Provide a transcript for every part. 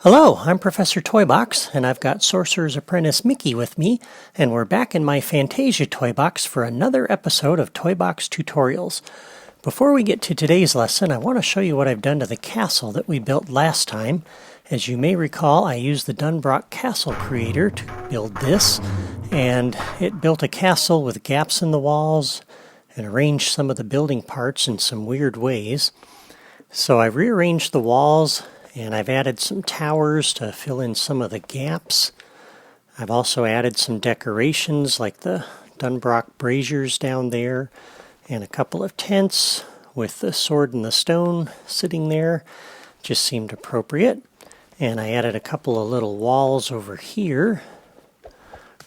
Hello, I'm Professor Toybox, and I've got Sorcerer's Apprentice Mickey with me, and we're back in my Fantasia toy box for another episode of Toybox Tutorials. Before we get to today's lesson, I want to show you what I've done to the castle that we built last time. As you may recall, I used the Dunbrock Castle Creator to build this, and it built a castle with gaps in the walls and arranged some of the building parts in some weird ways. So I rearranged the walls, and I've added some towers to fill in some of the gaps. I've also added some decorations like the Dunbrock braziers down there and a couple of tents with the sword and the stone sitting there. Just seemed appropriate. And I added a couple of little walls over here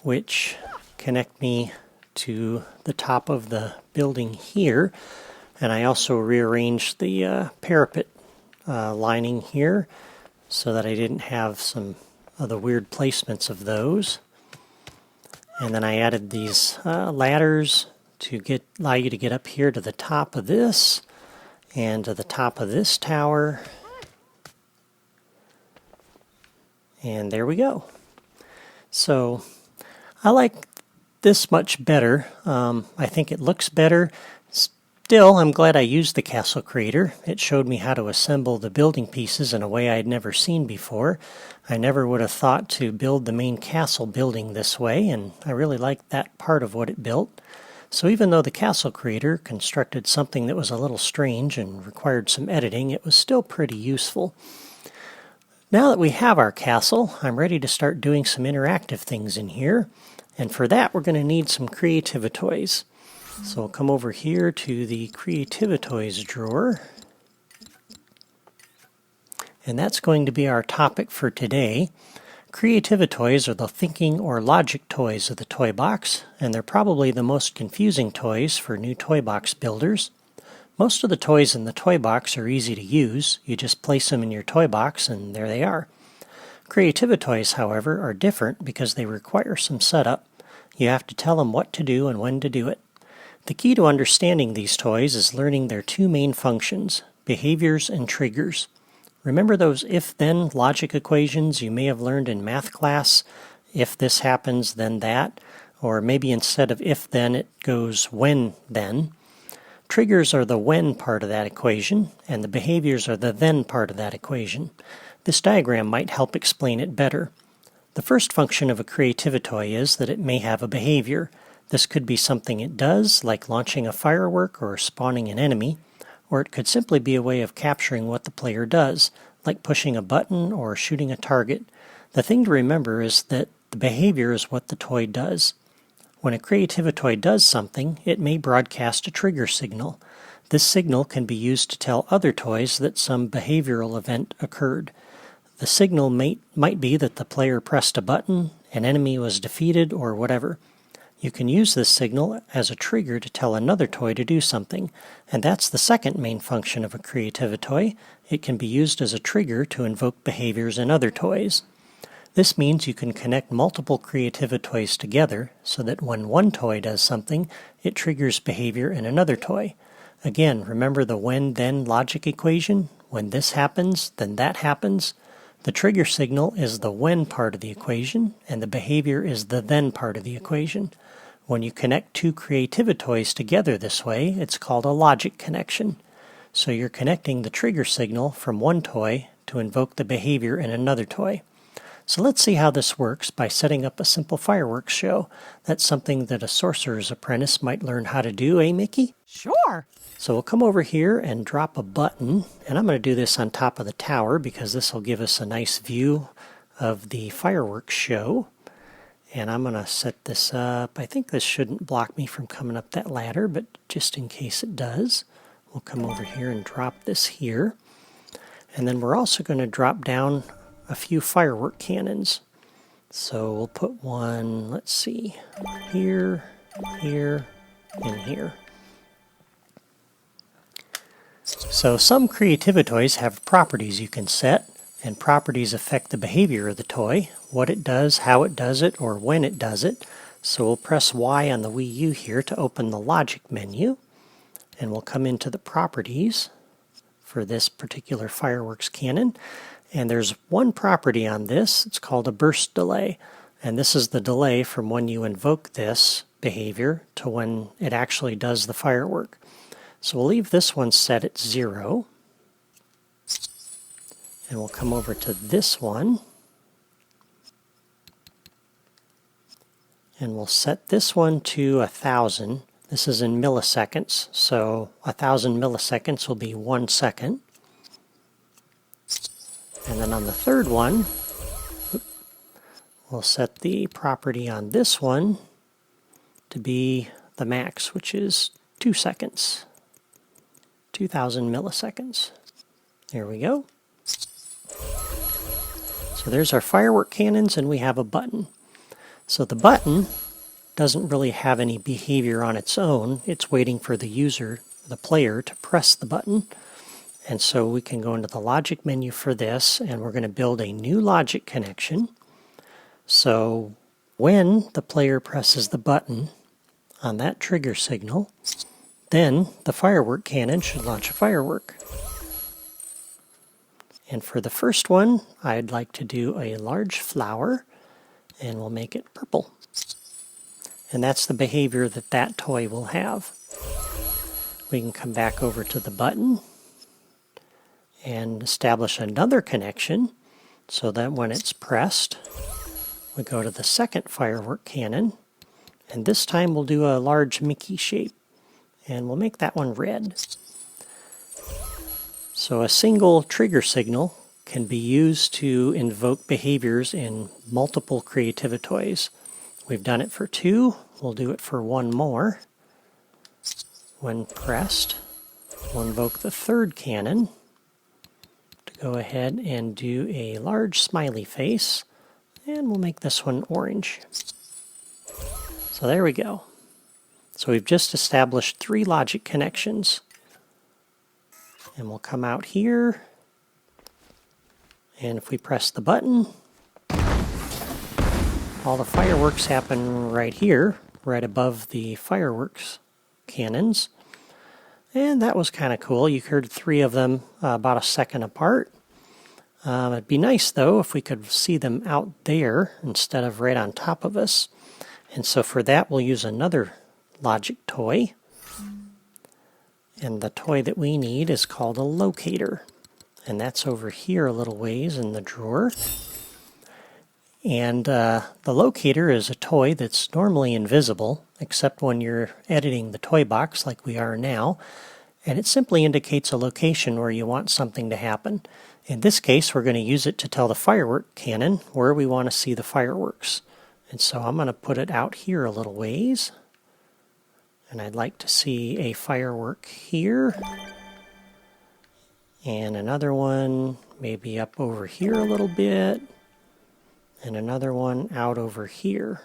which connect me to the top of the building here. And I also rearranged the parapet lining here so that I didn't have some of the weird placements of those. And then I added these ladders to allow you to get up here to the top of this and to the top of this tower. And there we go. So I like this much better. I think it looks better. Still, I'm glad I used the Castle Creator. It showed me how to assemble the building pieces in a way I'd never seen before. I never would have thought to build the main castle building this way, and I really liked that part of what it built. So even though the Castle Creator constructed something that was a little strange and required some editing, it was still pretty useful. Now that we have our castle, I'm ready to start doing some interactive things in here, and for that we're going to need some Creativi-toys. So we'll come over here to the Creativi-toys drawer. And that's going to be our topic for today. Creativi-toys are the thinking or logic toys of the toy box, and they're probably the most confusing toys for new toy box builders. Most of the toys in the toy box are easy to use. You just place them in your toy box and there they are. Creativi-toys, however, are different because they require some setup. You have to tell them what to do and when to do it. The key to understanding these toys is learning their two main functions, behaviors and triggers. Remember those if-then logic equations you may have learned in math class? If this happens, then that. Or maybe instead of if-then, it goes when-then. Triggers are the when part of that equation, and the behaviors are the then part of that equation. This diagram might help explain it better. The first function of a Creativi-toy is that it may have a behavior. This could be something it does, like launching a firework or spawning an enemy, or it could simply be a way of capturing what the player does, like pushing a button or shooting a target. The thing to remember is that the behavior is what the toy does. When a Creativi-toy does something, it may broadcast a trigger signal. This signal can be used to tell other toys that some behavioral event occurred. The signal might be that the player pressed a button, an enemy was defeated, or whatever. You can use this signal as a trigger to tell another toy to do something, and that's the second main function of a Creativi-toy. It can be used as a trigger to invoke behaviors in other toys. This means you can connect multiple Creativi-toys together so that when one toy does something, it triggers behavior in another toy. Again, remember the when-then logic equation? When this happens, then that happens. The trigger signal is the when part of the equation, and the behavior is the then part of the equation. When you connect two Creativi-toys together this way, it's called a logic connection. So you're connecting the trigger signal from one toy to invoke the behavior in another toy. So let's see how this works by setting up a simple fireworks show. That's something that a sorcerer's apprentice might learn how to do, eh, Mickey? Sure. So we'll come over here and drop a button, and I'm going to do this on top of the tower because this will give us a nice view of the fireworks show. And I'm going to set this up. I think this shouldn't block me from coming up that ladder, but just in case it does, we'll come over here and drop this here. And then we're also going to drop down a few firework cannons. So we'll put one, let's see, here, here, and here. So some Creativi-toys have properties you can set, and properties affect the behavior of the toy, what it does, how it does it, or when it does it. So we'll press Y on the Wii U here to open the logic menu, and we'll come into the properties for this particular fireworks cannon. And there's one property on this, it's called a burst delay. And this is the delay from when you invoke this behavior to when it actually does the firework. So we'll leave this one set at 0. And we'll come over to this one. And we'll set this one to 1,000. This is in milliseconds, so 1,000 milliseconds will be 1 second. And then on the third one, we'll set the property on this one to be the max, which is 2 seconds. 2,000 milliseconds. There we go. So there's our firework cannons, and we have a button. So the button doesn't really have any behavior on its own. It's waiting for the user, the player, to press the button. And so we can go into the logic menu for this, and we're going to build a new logic connection. So when the player presses the button on that trigger signal, then the firework cannon should launch a firework. And for the first one, I'd like to do a large flower, and we'll make it purple. And that's the behavior that that toy will have. We can come back over to the button and establish another connection so that when it's pressed, we go to the second firework cannon, and this time we'll do a large Mickey shape, and we'll make that one red. So a single trigger signal can be used to invoke behaviors in multiple Creativi-toys. We've done it for 2. We'll do it for 1 more. When pressed, we'll invoke the third cannon to go ahead and do a large smiley face, and we'll make this one orange. So there we go. So we've just established 3 logic connections. And we'll come out here, and if we press the button, all the fireworks happen right here, right above the fireworks cannons. And that was kind of cool. You heard 3 of them about a second apart. It'd be nice, though, if we could see them out there instead of right on top of us. And so for that, we'll use another logic toy. And the toy that we need is called a locator. And that's over here a little ways in the drawer. And the locator is a toy that's normally invisible, except when you're editing the toy box like we are now. And it simply indicates a location where you want something to happen. In this case, we're going to use it to tell the firework cannon where we want to see the fireworks. And so I'm going to put it out here a little ways. And I'd like to see a firework here. And another one maybe up over here a little bit. And another one out over here.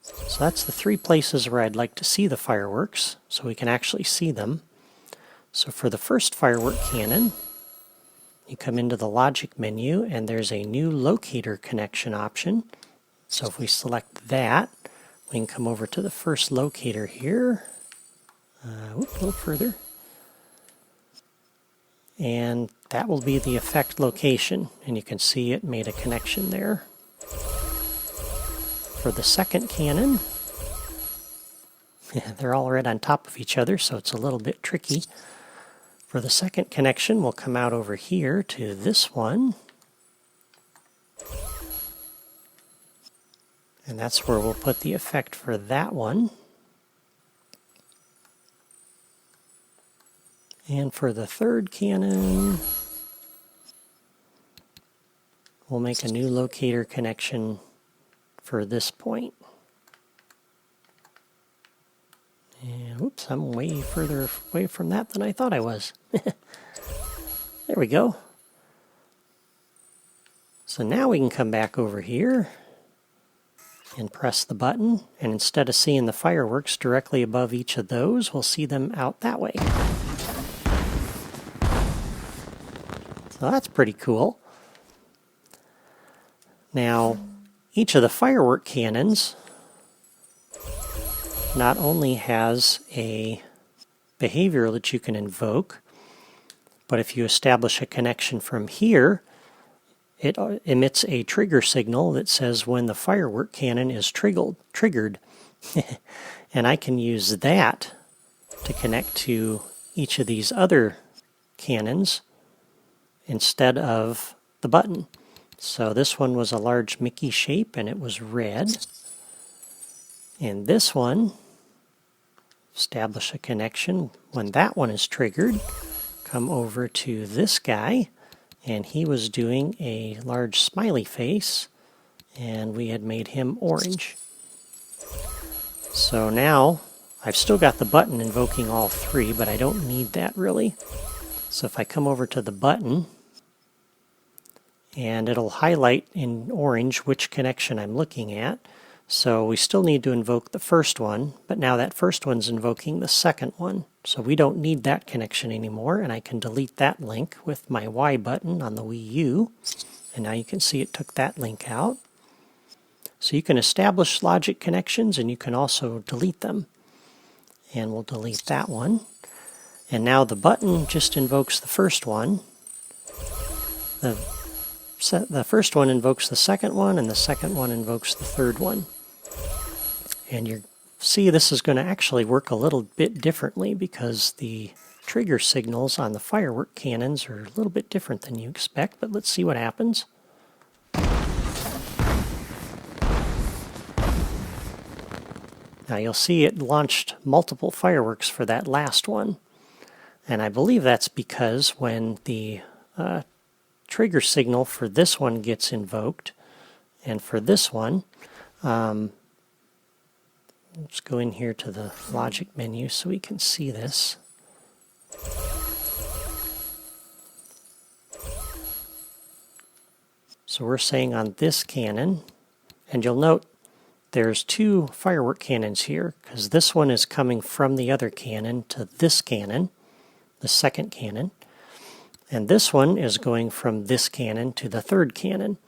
So that's the 3 places where I'd like to see the fireworks, so we can actually see them. So for the first firework cannon, you come into the logic menu, and there's a new locator connection option. So if we select that, we can come over to the first locator here. A little further. And that will be the effect location, and you can see it made a connection there. For the second cannon, they're all right on top of each other, so it's a little bit tricky. For the second connection, we'll come out over here to this one. And that's where we'll put the effect for that one. And for the third cannon, we'll make a new locator connection for this point. And whoops, I'm way further away from that than I thought I was. There we go. So now we can come back over here and press the button, and instead of seeing the fireworks directly above each of those, we'll see them out that way. So that's pretty cool. Now, each of the firework cannons not only has a behavior that you can invoke, But if you establish a connection from here, it emits a trigger signal that says when the firework cannon is triggered. And I can use that to connect to each of these other cannons instead of the button. So this one was a large Mickey shape and it was red. And this one, establish a connection when that one is triggered. Come over to this guy, and he was doing a large smiley face, and we had made him orange. So now I've still got the button invoking all three, but I don't need that really. So if I come over to the button, and it'll highlight in orange which connection I'm looking at. So we still need to invoke the first one, but now that first one's invoking the second one. So we don't need that connection anymore, and I can delete that link with my Y button on the Wii U. And now you can see it took that link out. So you can establish logic connections, and you can also delete them. And we'll delete that one. And now the button just invokes the first one. The first one invokes the second one, and the second one invokes the third one. And you see this is going to actually work a little bit differently because the trigger signals on the firework cannons are a little bit different than you expect, but let's see what happens. Now you'll see it launched multiple fireworks for that last one. And I believe that's because when the trigger signal for this one gets invoked, and for this one, let's go in here to the logic menu so we can see this. So we're saying on this cannon, and you'll note there's two firework cannons here, because this one is coming from the other cannon to this cannon, the second cannon. And this one is going from this cannon to the third cannon.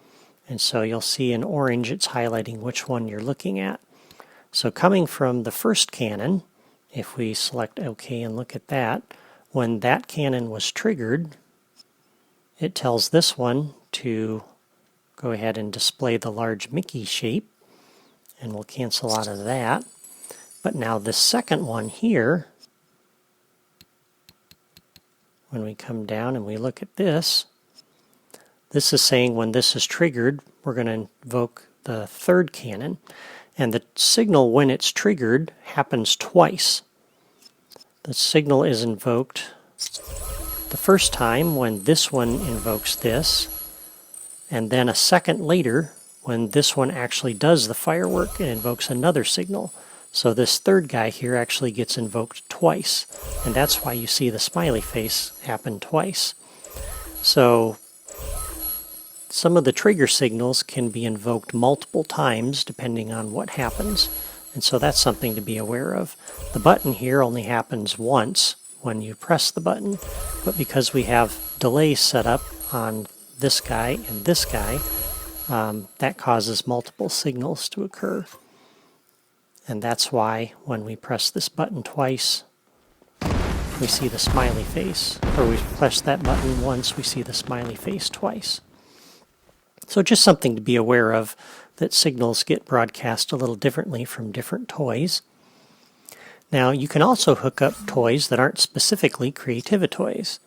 And so you'll see in orange it's highlighting which one you're looking at. So coming from the first cannon, if we select OK and look at that, when that cannon was triggered, it tells this one to go ahead and display the large Mickey shape. And we'll cancel out of that. But now the second one here, when we come down and we look at this, this is saying when this is triggered, we're going to invoke the third cannon. And the signal when it's triggered happens twice. The signal is invoked the first time when this one invokes this, and then a second later when this one actually does the firework and invokes another signal. So this third guy here actually gets invoked twice, and that's why you see the smiley face happen twice. So some of the trigger signals can be invoked multiple times depending on what happens, and so that's something to be aware of. The button here only happens once when you press the button, but because we have delays set up on this guy and this guy, that causes multiple signals to occur. And that's why when we press this button twice, we see the smiley face. Or we press that button once, we see the smiley face twice. So just something to be aware of, that signals get broadcast a little differently from different toys. Now you can also hook up toys that aren't specifically Creativi-toys.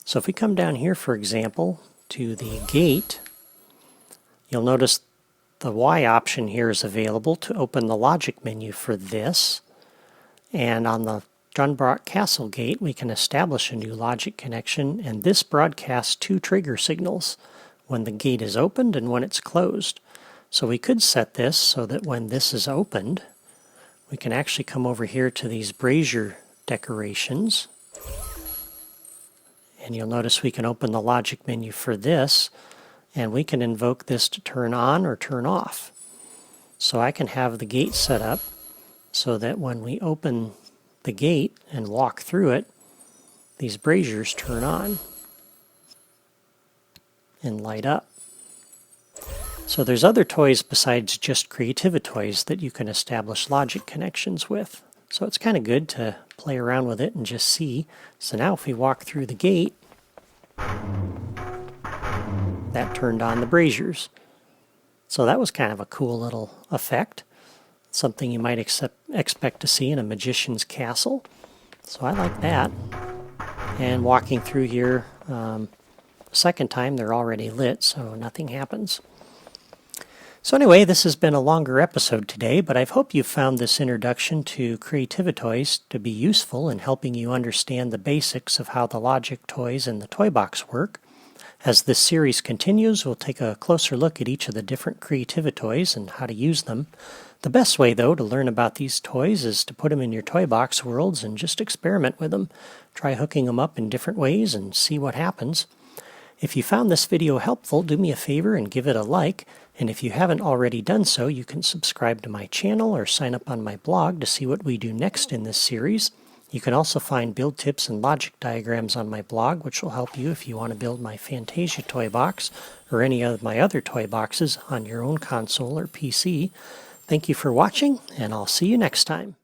So if we come down here, for example, to the gate, you'll notice the Y option here is available to open the logic menu for this. And on the John Brock Castle gate, we can establish a new logic connection, and this broadcasts two trigger signals, when the gate is opened and when it's closed. So we could set this so that when this is opened, we can actually come over here to these brazier decorations. And you'll notice we can open the logic menu for this, and we can invoke this to turn on or turn off. So I can have the gate set up so that when we open the gate and walk through it, these braziers turn on and light up. So there's other toys besides just Creativi-toys that you can establish logic connections with. So it's kind of good to play around with it and just see. So now if we walk through the gate, That turned on the braziers. So that was kind of a cool little effect. Something you might expect to see in a magician's castle. So I like that. And walking through here, second time they're already lit, so nothing happens. So anyway, this has been a longer episode today, but I hope you found this introduction to Creativi-toys to be useful in helping you understand the basics of how the logic toys in the toy box work. As this series continues, we'll take a closer look at each of the different Creativi-toys and how to use them. The best way, though, to learn about these toys is to put them in your toy box worlds and just experiment with them. Try hooking them up in different ways and see what happens. If you found this video helpful, do me a favor and give it a like. And if you haven't already done so, you can subscribe to my channel or sign up on my blog to see what we do next in this series. You can also find build tips and logic diagrams on my blog, which will help you if you want to build my Fantasia toy box or any of my other toy boxes on your own console or PC. Thank you for watching, and I'll see you next time.